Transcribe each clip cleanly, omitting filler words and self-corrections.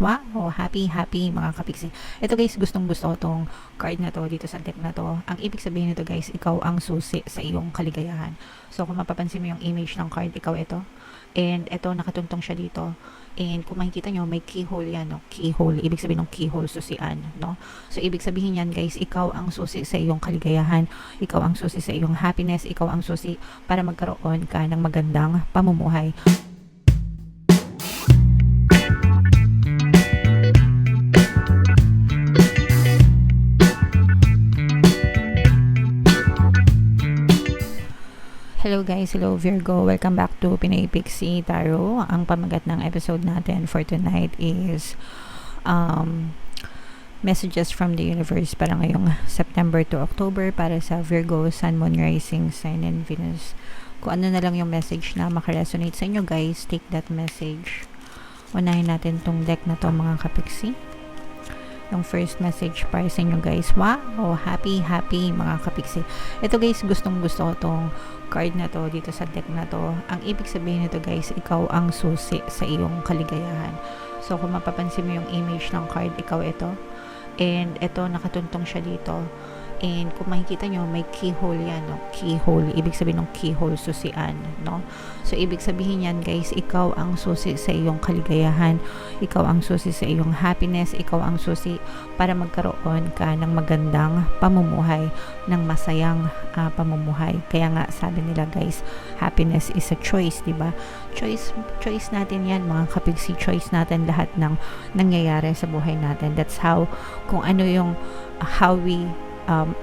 Wow! Happy, happy mga kapiksi. Ito guys, gustong gusto ko tong card na to dito sa deck na to. Ang ibig sabihin nito guys, ikaw ang susi sa iyong kaligayahan. So kung mapapansin mo yung image ng card, ikaw ito. And ito, nakatuntong siya dito. And kung makikita nyo, may keyhole yan, no? Keyhole. Ibig sabihin ng keyhole, susian, no? So ibig sabihin yan guys, ikaw ang susi sa iyong kaligayahan. Ikaw ang susi sa iyong happiness. Ikaw ang susi para magkaroon ka ng magandang pamumuhay. Hello guys, hello Virgo. Welcome back to Pinay Pixie Tarot. Ang pamagat ng episode natin for tonight is messages from the universe para ngayong September to October para sa Virgo, Sun, Moon, Rising, Sign, and Venus. Kung ano na lang yung message na makaresonate sa inyo guys, take that message. Unahin natin tong deck na to mga kapiksi. Yung first message para sa inyo guys. Wow! Happy, happy mga kapiksi. Ito guys, gustong gusto ko tong card na to dito sa deck na to. Ang ibig sabihin nito guys, ikaw ang susi sa iyong kaligayahan. So kung mapapansin mo yung image ng card, ikaw ito. And ito, nakatuntong siya dito. And kung makikita nyo, may keyhole yan, no? Keyhole. Ibig sabihin ng keyhole, susian, no? So, ibig sabihin yan, guys, ikaw ang susi sa iyong kaligayahan. Ikaw ang susi sa iyong happiness. Ikaw ang susi para magkaroon ka ng magandang pamumuhay, ng masayang pamumuhay. Kaya nga, sabi nila, guys, happiness is a choice, diba? Choice natin yan, mga kapigsi. Choice natin lahat ng nangyayari sa buhay natin. That's how, kung ano yung, how we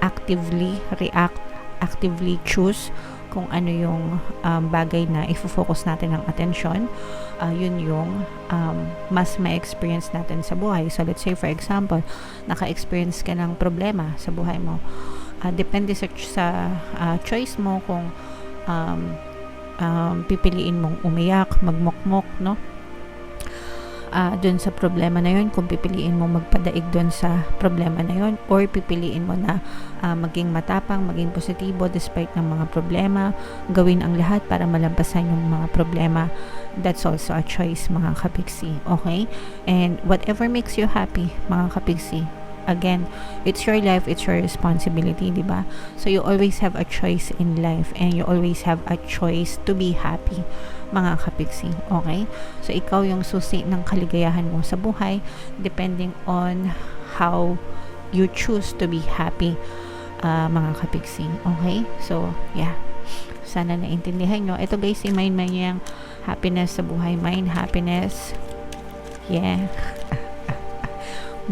actively react, actively choose kung ano yung bagay na ifo-focus natin ng attention, yun yung mas ma-experience natin sa buhay. So let's say for example, naka-experience ka ng problema sa buhay mo. Depende sa choice mo kung pipiliin mong umiyak, magmokmok, no? Dun sa problema na yun, kung pipiliin mo magpadaig dun sa problema na yun, or pipiliin mo na maging matapang, maging positibo despite ng mga problema, gawin ang lahat para malampasan yung mga problema. That's also a choice mga kapiksi, okay? And whatever makes you happy mga kapiksi, again, it's your life, it's your responsibility, diba? So you always have a choice in life and you always have a choice to be happy mga kapiksi, okay? So ikaw yung susi ng kaligayahan mo sa buhay depending on how you choose to be happy mga kapiksi, okay? So yeah, sana naintindihan nyo. Ito guys, si Mind yung happiness sa buhay. Mind, happiness, yeah.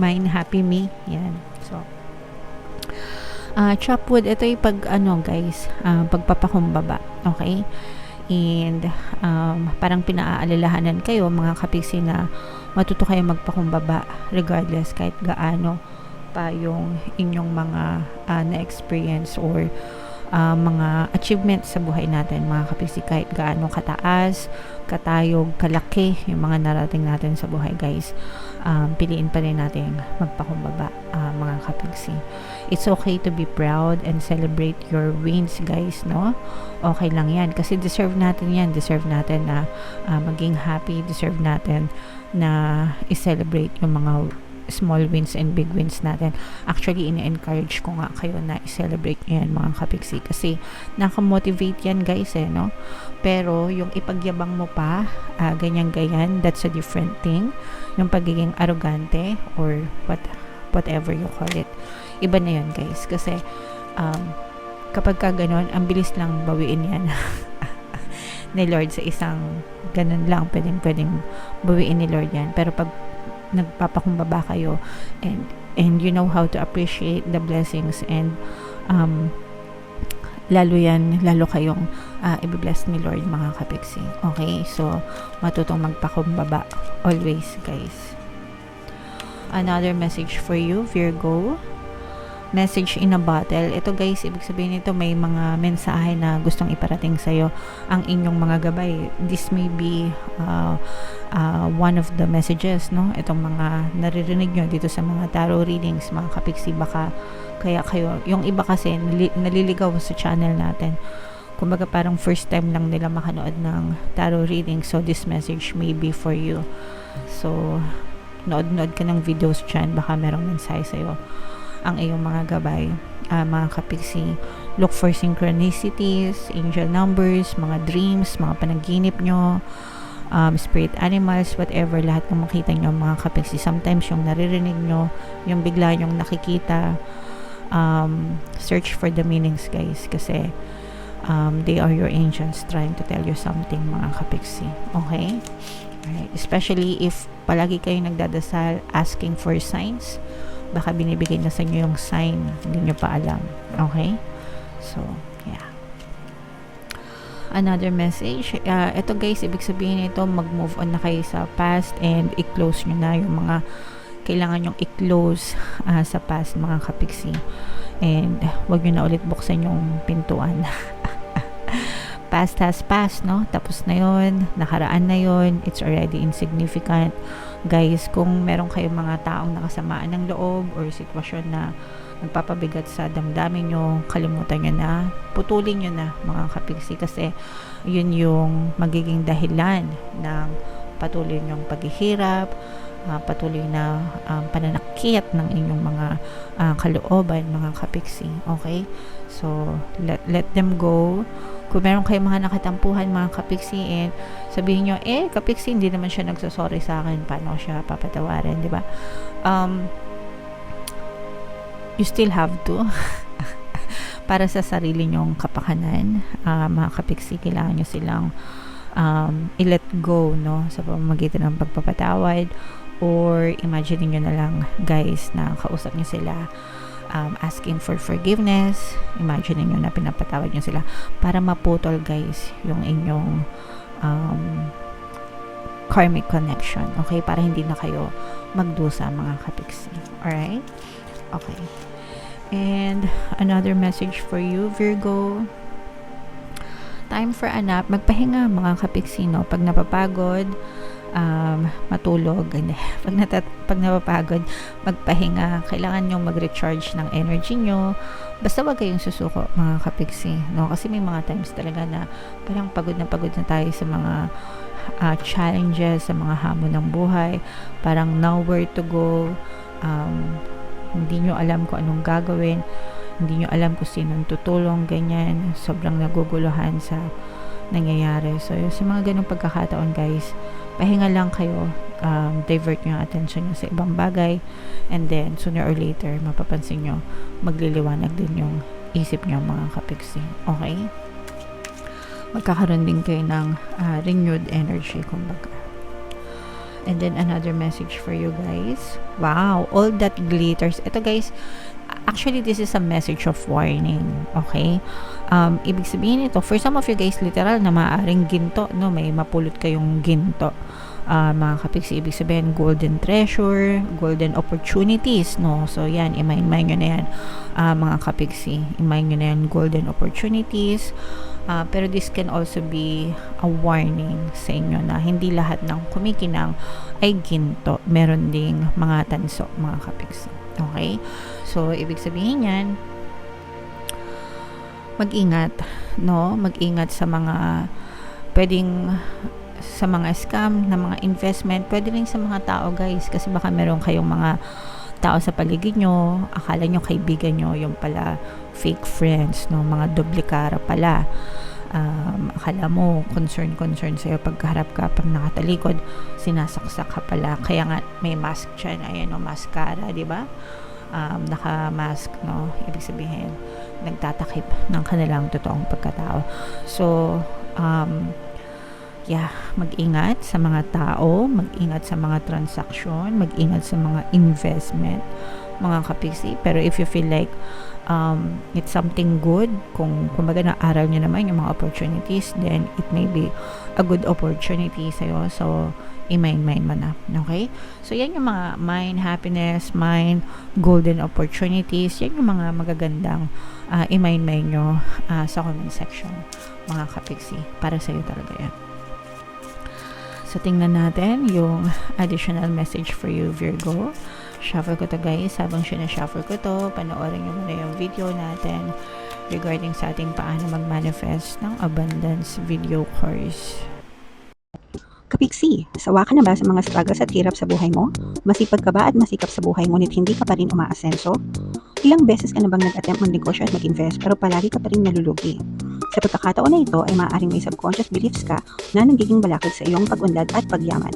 Mind, happy me, yan. So chopwood, ito yung pag guys, pagpapakumbaba, okay? And parang pinaalalahanan kayo mga kapiksi na matuto kayo magpakumbaba regardless kahit gaano pa yung inyong mga na-experience or mga achievements sa buhay natin mga kapiksi, kahit gaano kataas, katayog, kalaki yung mga narating natin sa buhay guys, piliin pa rin natin magpakumbaba mga kapiksi. It's okay to be proud and celebrate your wins guys, no? Okay lang yan kasi deserve natin yan, deserve natin na maging happy, deserve natin na i-celebrate yung mga small wins and big wins natin. Actually, ini-encourage ko nga kayo na i-celebrate yan mga kapiksi kasi nakamotivate yan guys no? Pero yung ipagyabang mo pa ganyan, that's a different thing. Yung pagiging arrogante or whatever you call it, iba na yun guys kasi kapag ka ganon, ang bilis lang bawiin yan ni Lord sa isang ganon lang, pwedeng bawiin ni Lord yan. Pero pag nagpapakumbaba kayo and you know how to appreciate the blessings and lalo kayong i-bless ni Lord mga kapiksi, okay? So matutong magpakumbaba always guys. Another message for you Virgo, message in a bottle. Ito guys, ibig sabihin nito may mga mensahe na gustong iparating sa'yo ang inyong mga gabay. This may be one of the messages, no? Itong mga naririnig nyo dito sa mga tarot readings mga kapiksi, baka kaya kayo, yung iba kasi naliligaw sa channel natin, kumbaga parang first time lang nila makanood ng tarot reading, so this message may be for you. So nood ka ng videos dyan, baka merong mensahe sa'yo ang iyong mga gabay. Mga kapiksi, look for synchronicities, angel numbers, mga dreams, mga panaginip nyo, spirit animals, whatever, lahat ng makita nyo mga kapiksi. Sometimes yung naririnig nyo, yung bigla nyong nakikita, search for the meanings guys, kasi they are your angels trying to tell you something mga kapiksi. Okay? Alright. Especially if palagi kayo nagdadasal asking for signs, baka binibigay na sa inyo yung sign, hindi nyo pa alam. Okay? So, yeah. Another message. Ito guys, ibig sabihin ito, mag-move on na kayo sa past and i-close nyo na yung mga kailangan nyong i-close sa past mga kapiksi. And wag nyo na ulit buksan yung pintuan. Past has passed, no? Tapos na yun, nakaraan na yun, it's already insignificant. Guys, kung meron kayong mga taong nakasamaan ng loob or sitwasyon na nagpapabigat sa damdamin nyo, kalimutan nyo na, putulin nyo na mga kapiksi, kasi yun yung magiging dahilan ng patuloy nyong paghihirap, patuloy na pananakit ng inyong mga kalooban mga kapiksi. Okay? So, let them go. Kung meron kayong mga nakatampuhan mga kapiksi, and sabihin nyo, kapiksi, hindi naman siya nagsasorry sa akin, paano siya papatawarin, di ba? You still have to. Para sa sarili nyong kapakanan, mga kapiksi, kailangan nyo silang i-let go, no? Sa pamamagitan ng pagpapatawad, or imagine nyo na lang guys na kausap nyo sila, asking for forgiveness. Imagine nyo na pinapatawad nyo sila para maputol guys yung inyong karmic connection. Okay? Para hindi na kayo magdusa mga kapiksi. Alright? Okay. And another message for you, Virgo. Time for a nap. Magpahinga mga kapiksi, no? Pag napapagod, matulog. Pag napapagod, magpahinga. Kailangan nyo mag-recharge ng energy nyo. Basta wag kayong susuko mga kapiksi, no? Kasi may mga times talaga na parang pagod na tayo sa mga challenges, sa mga hamon ng buhay. Parang nowhere to go. Hindi nyo alam kung anong gagawin. Hindi nyo alam kung sinong tutulong, ganyan. Sobrang naguguluhan sa nangyayari. So, sa mga ganong pagkakataon, guys, pahinga lang kayo. Divert nyo ang attention nyo sa ibang bagay. And then, sooner or later, mapapansin nyo, magliliwanag din yung isip nyo, mga kapiksi. Okay? Magkakaroon din kayo ng renewed energy, kumbaga. And then, another message for you guys. Wow! All that glitters. Ito, guys, actually, this is a message of warning. Okay? Ibig sabihin ito, for some of you guys, literal na maaaring ginto, no? May mapulot kayong ginto. Mga kapiksi, ibig sabihin, golden treasure, golden opportunities, no? So, yan, i-mind nyo na yan, mga kapiksi. I-mind nyo na yan, golden opportunities. Pero this can also be a warning sa inyo na hindi lahat ng kumikinang ay ginto. Meron ding mga tanso, mga kapiksi. Okay? So, ibig sabihin yan, mag-ingat, no? Mag-ingat sa mga pwedeng sa mga scam, na mga investment, pwede rin sa mga tao, guys, kasi baka meron kayong mga tao sa paligid nyo, akala nyo kaibigan nyo, yung pala fake friends, no? Mga duplikara pala. Akala mo concern sa'yo, pagkaharap ka, pag nakatalikod, sinasaksak ka pala. Kaya nga may mask dyan, ayan o, mascara, di ba? Naka-mask, no? Ibig sabihin, nagtatakip ng kanilang totoong pagkatao. So, yeah, mag-ingat sa mga tao, mag-ingat sa mga transaksyon, mag-ingat sa mga investment, mga kapiksi. Pero if you feel like it's something good, kung kumbaga na-aral nyo naman yung mga opportunities, then it may be a good opportunity sa'yo. So, i-mind mo na. Okay? So, yan yung mga mind happiness, mind golden opportunities. Yan yung mga magagandang i-mind nyo sa comment section, mga kapiksi. Para sa'yo talaga yan. So, tingnan natin yung additional message for you, Virgo. Shuffle ko to, guys. Habang shuffle ko to, panoorin nyo muna yung video natin regarding sa ating paano mag-manifest ng abundance video course. Kapiksi, sawa ka na ba sa mga struggles at hirap sa buhay mo? Masipag ka ba at masikap sa buhay ngunit hindi ka pa rin umaasenso? Ilang beses ka na bang nag-attempt magnegosyo at mag-invest pero palagi ka pa rin nalulugi? Sa pagkakataon na ito ay maaaring may subconscious beliefs ka na nagiging balakid sa iyong pag-unlad at pagyaman.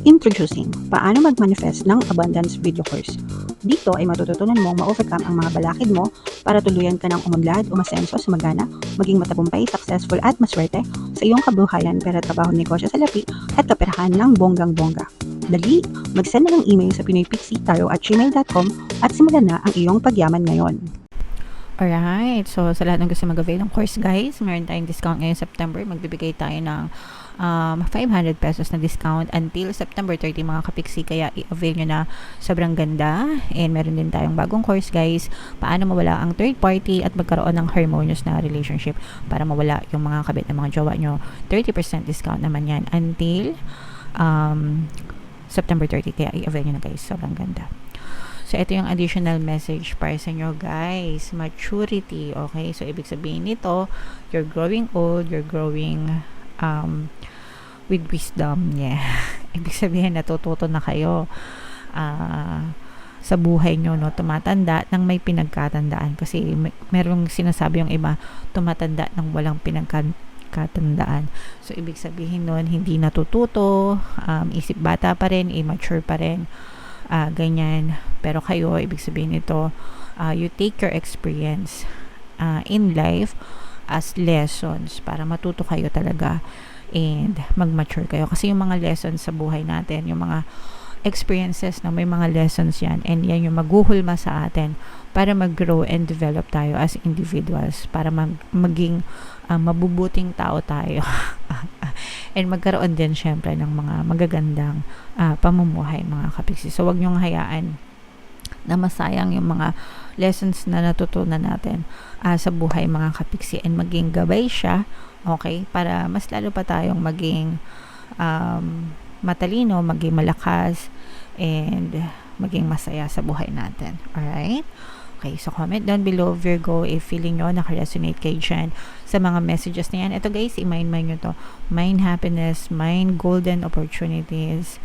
Introducing, paano mag-manifest ng abundance video course. Dito ay matututunan mong ma-overcome ang mga balakid mo para tuluyan ka ng umunlad, umasenso, sumagana, maging matagumpay, successful at maswerte sa iyong kabuhayan, pera, trabaho, negosyo, salapi at kaperahan ng bonggang-bongga. Dali, mag-send na ng email sa pinoypixie@gmail.com at simulan na ang iyong pagyaman ngayon. Alright, so sa lahat ng gusto mag-avail ng course guys, meron tayong discount ngayong September. Magbibigay tayo ng 500 pesos na discount until September 30 mga kapiksi. Kaya i-avail nyo na, sobrang ganda. And meron din tayong bagong course guys, paano mawala ang third party at magkaroon ng harmonious na relationship para mawala yung mga kabit ng mga jowa nyo. 30% discount naman yan until September 30. Kaya i-avail nyo na guys, sobrang ganda. So, ito yung additional message para sa inyo, guys. Maturity, okay? So, ibig sabihin nito, you're growing old, you're growing with wisdom. Yeah. Ibig sabihin, natututo na kayo sa buhay nyo, no? Tumatanda nang may pinagkatandaan. Kasi, merong sinasabi yung iba, tumatanda nang walang pinagkatandaan. So, ibig sabihin nun, hindi natututo, isip bata pa rin, immature pa rin, ganyan. Pero kayo, ibig sabihin nito, you take your experience in life as lessons para matuto kayo talaga and mag-mature kayo. Kasi yung mga lessons sa buhay natin, yung mga experiences na may mga lessons yan, and yan yung maghuhulma sa atin para mag-grow and develop tayo as individuals, para maging mabubuting tao tayo and magkaroon din syempre ng mga magagandang pamumuhay mga kapiksi. So wag niyong hayaan na masayang yung mga lessons na natutunan natin sa buhay mga kapiksi, and maging gabay siya, okay, para mas lalo pa tayong maging matalino, maging malakas, and maging masaya sa buhay natin. Alright? Okay, so comment down below, Virgo, if feeling nyo naka-resonate kayo dyan sa mga messages na yan. Ito guys, i-mind nyo to. Mind happiness, mind golden opportunities.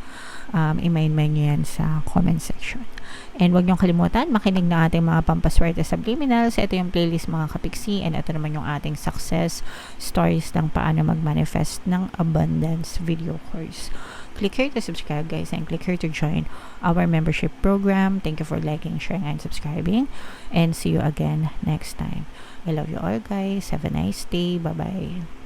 I-mind nyo yan sa comment section. And huwag nyo kalimutan, makinig na ating mga pampaswerte subliminals. Ito yung playlist mga kapiksi, and ito naman yung ating success stories ng paano mag-manifest ng abundance video course. Click here to subscribe guys, and click here to join our membership program. Thank you for liking, sharing, and subscribing, and see you again next time. I love you all guys. Have a nice day. Bye bye.